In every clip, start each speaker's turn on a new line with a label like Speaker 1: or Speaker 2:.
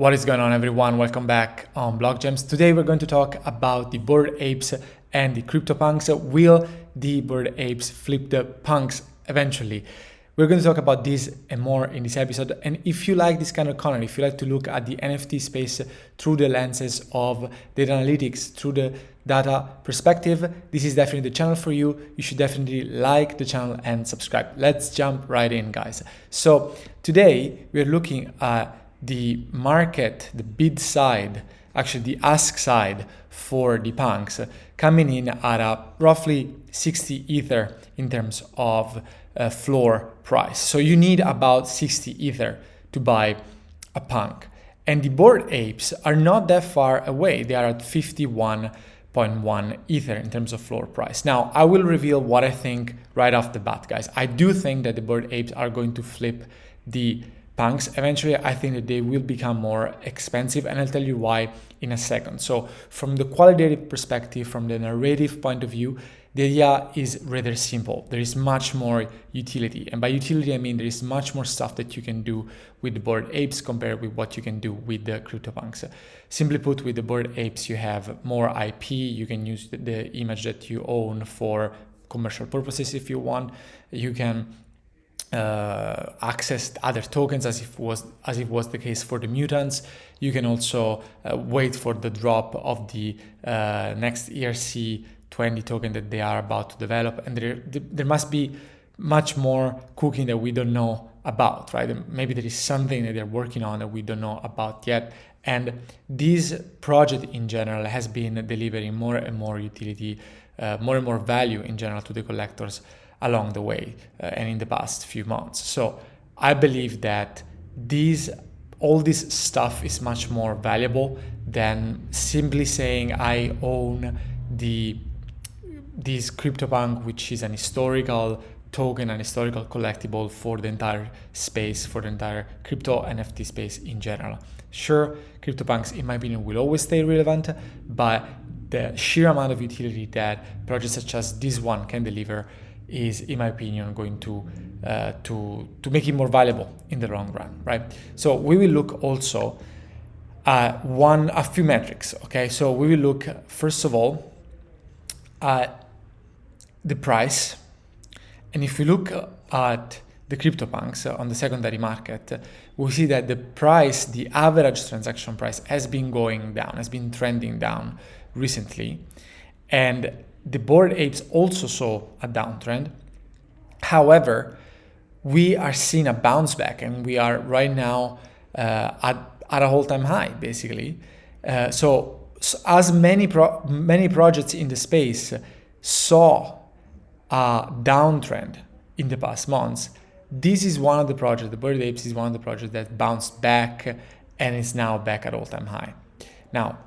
Speaker 1: What is going on, everyone? Welcome back on Block Gems. Today we're going to talk about the Bored Apes and the Cryptopunks. Will the Bored Apes flip the punks eventually? We're going to talk about this and more in this episode. And if you like this kind of content, if you like to look at the NFT space through the lenses of data analytics, through the data perspective, this is definitely the channel for you. You should definitely like the channel and subscribe. Let's jump right in, guys. So today we're looking at the market, the bid side, actually the ask side for the punks, coming in at a roughly 60 ether in terms of floor price. So you need about 60 ether to buy a punk. And the Bored Apes are not that far away. They are at 51.1 ether in terms of floor price. Now, I will reveal what I think right off the bat, guys. I do think that the Bored Apes are going to flip the punks. Eventually, I think that they will become more expensive, and I'll tell you why in a second. So from the qualitative perspective, from the narrative point of view, the idea is rather simple. There is much more utility. And by utility, I mean there is much more stuff that you can do with the Bored Apes compared with what you can do with the Cryptopunks. Simply put, with the Bored Apes, you have more IP. You can use the image that you own for commercial purposes if you want. You can access other tokens as it was the case for the mutants. You can also wait for the drop of the next ERC20 token that they are about to develop, and there must be much more cooking that we don't know about, right? Maybe there is something that they're working on that we don't know about yet. And this project in general has been delivering more and more utility, more and more value in general to the collectors along the way and in the past few months. So I believe that all this stuff is much more valuable than simply saying I own this CryptoPunk, which is an historical token, an historical collectible for the entire space, for the entire crypto NFT space in general. Sure, CryptoPunks, in my opinion, will always stay relevant, but the sheer amount of utility that projects such as this one can deliver is, in my opinion, going to make it more valuable in the long run, right? So we will look also at a few metrics, okay? So we will look, first of all, at the price. And if we look at the CryptoPunks on the secondary market, we see that the price, the average transaction price, has been going down, has been trending down recently. And the Bored Apes also saw a downtrend. However, we are seeing a bounce back, and we are right now at an all-time high, basically. So as many projects in the space saw a downtrend in the past months, this is one of the projects, the Bored Apes is one of the projects that bounced back and is now back at all-time high. Now,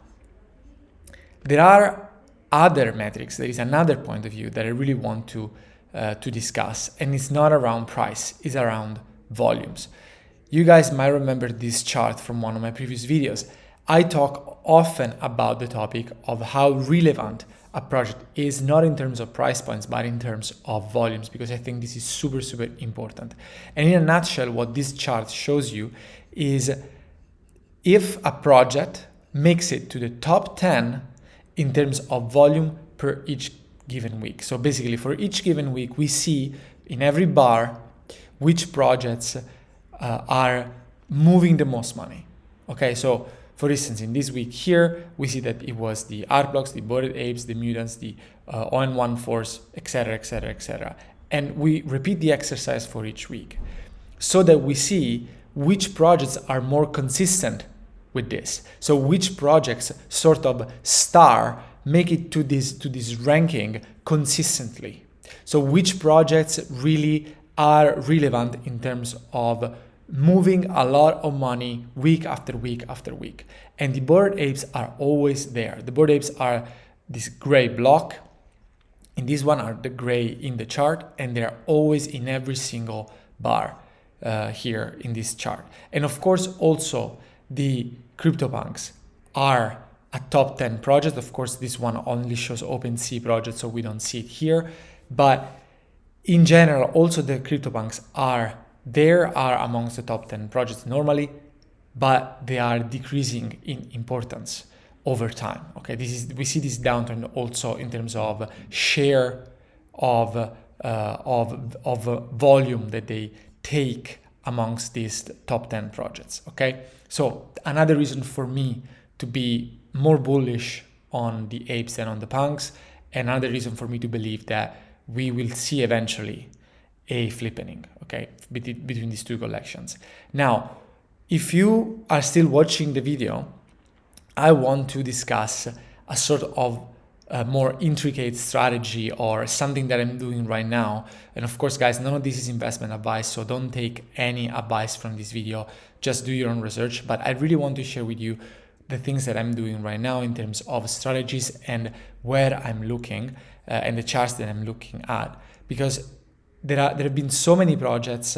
Speaker 1: there are other metrics. There is another point of view that I really want to discuss, and it's not around price, it's around volumes. You guys might remember this chart from one of my previous videos. I talk often about the topic of how relevant a project is, not in terms of price points, but in terms of volumes, because I think this is super, super important. And in a nutshell, what this chart shows you is if a project makes it to the top 10 in terms of volume per each given week. So basically, for each given week, we see in every bar which projects are moving the most money. Okay, so for instance, in this week here, we see that it was the art blocks, the Bored Apes, the mutants, the ON1 Force, etc., etc., etc. And we repeat the exercise for each week so that we see which projects are more consistent with this. So which projects sort of make it to this ranking consistently. So which projects really are relevant in terms of moving a lot of money week after week after week. And the Bored Apes are always there. The Bored Apes are this gray block. In this one are the gray in the chart, and they're always in every single bar here in this chart. And of course, also the Cryptopunks are a top 10 project. Of course, this one only shows OpenSea projects, so we don't see it here. But in general, also the Cryptopunks are amongst the top 10 projects normally. but they are decreasing in importance over time. Okay, we see this downtrend also in terms of share of volume that they take amongst these top 10 projects. Okay, so another reason for me to be more bullish on the apes than on the punks, and another reason for me to believe that we will see eventually a flippening, okay, between these two collections. Now, if you are still watching the video, I want to discuss a sort of a more intricate strategy or something that I'm doing right now. And of course, guys, none of this is investment advice, so don't take any advice from this video, just do your own research. But I really want to share with you the things that I'm doing right now in terms of strategies and where I'm looking and the charts that I'm looking at, because there have been so many projects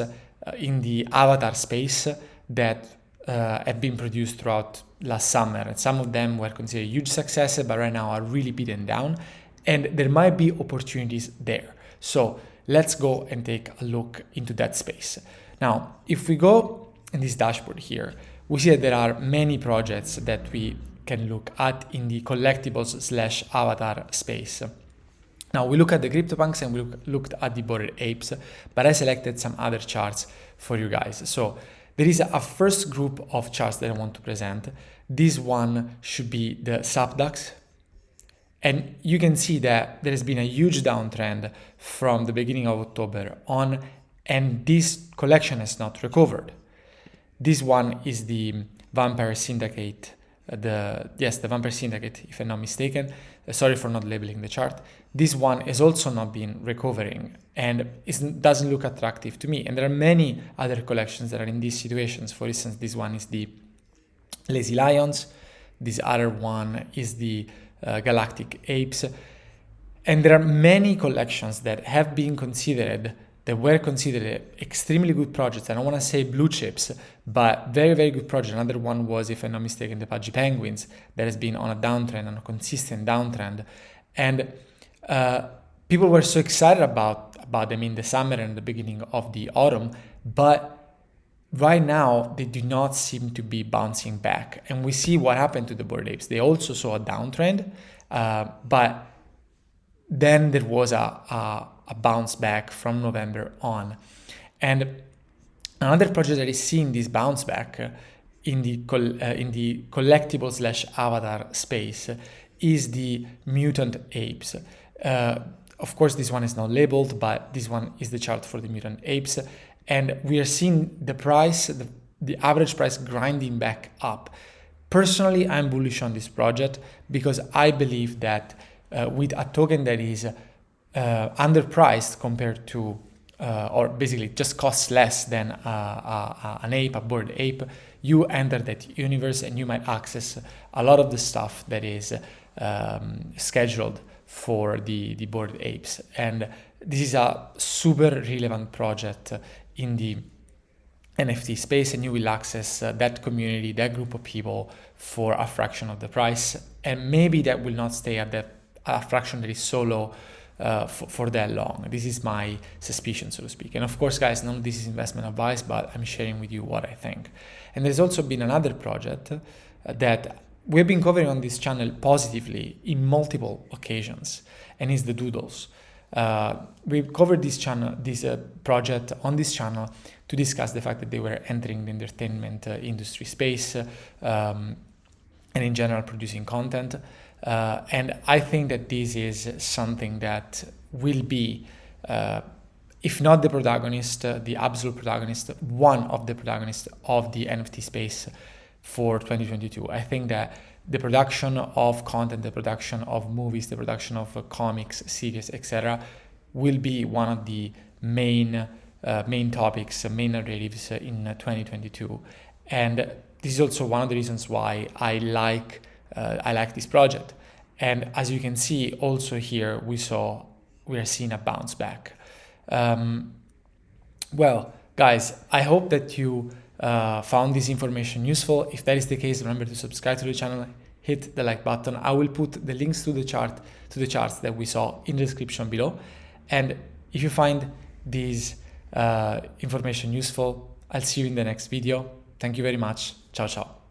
Speaker 1: in the avatar space that have been produced throughout last summer, and some of them were considered huge successes, but right now are really beaten down, and there might be opportunities there. So let's go and take a look into that space. Now, if we go in this dashboard here, we see that there are many projects that we can look at in the collectibles / avatar space. Now we look at the Cryptopunks and we looked at the Bored Apes, but I selected some other charts for you guys. So there is a first group of charts that I want to present. This one should be the subducts. And you can see that there has been a huge downtrend from the beginning of October on, and this collection has not recovered. This one is the Vampire Syndicate, the Vampire Syndicate, if I'm not mistaken. Sorry for not labeling the chart. This one has also not been recovering and doesn't look attractive to me. And there are many other collections that are in these situations. For instance, this one is the Lazy Lions. This other one is the Galactic Apes. And there are many collections that have been considered, that were considered extremely good projects. I don't want to say blue chips, but very, very good projects. Another one was, if I'm not mistaken, the Pudgy Penguins, that has been on a downtrend, on a consistent downtrend. And people were so excited about them in the summer and the beginning of the autumn, but right now they do not seem to be bouncing back. And we see what happened to the Bored Apes. They also saw a downtrend, but then there was a bounce back from November on. And another project that is seeing this bounce back in the collectibles / avatar space is the Mutant Apes. Of course, this one is not labeled, but this one is the chart for the Mutant Apes. And we are seeing the price, the average price grinding back up. Personally, I'm bullish on this project because I believe that with a token that is underpriced compared to, or basically just costs less than an ape, a Bored Ape, you enter that universe and you might access a lot of the stuff that is scheduled for the Bored Apes. And this is a super relevant project in the NFT space, and you will access that community, that group of people for a fraction of the price. And maybe that will not stay at a fraction that is so low for that long. This is my suspicion, so to speak. And of course, guys, none of this is investment advice, but I'm sharing with you what I think. And there's also been another project that we've been covering on this channel positively in multiple occasions, and it's the Doodles. We've covered this project on this channel to discuss the fact that they were entering the entertainment industry space and in general producing content. And I think that this is something that will be, if not the protagonist, the absolute protagonist, one of the protagonists of the NFT space for 2022. I think that the production of content, the production of movies, the production of comics, series, etc., will be one of the main topics, main narratives in 2022. And this is also one of the reasons why I like this project. And as you can see, also here we are seeing a bounce back. Well, guys, I hope that you found this information useful. If that is the case, remember to subscribe to the channel, hit the like button. I will put the links to the charts that we saw in the description below. And if you find this information useful, I'll see you in the next video. Thank you very much. Ciao, ciao.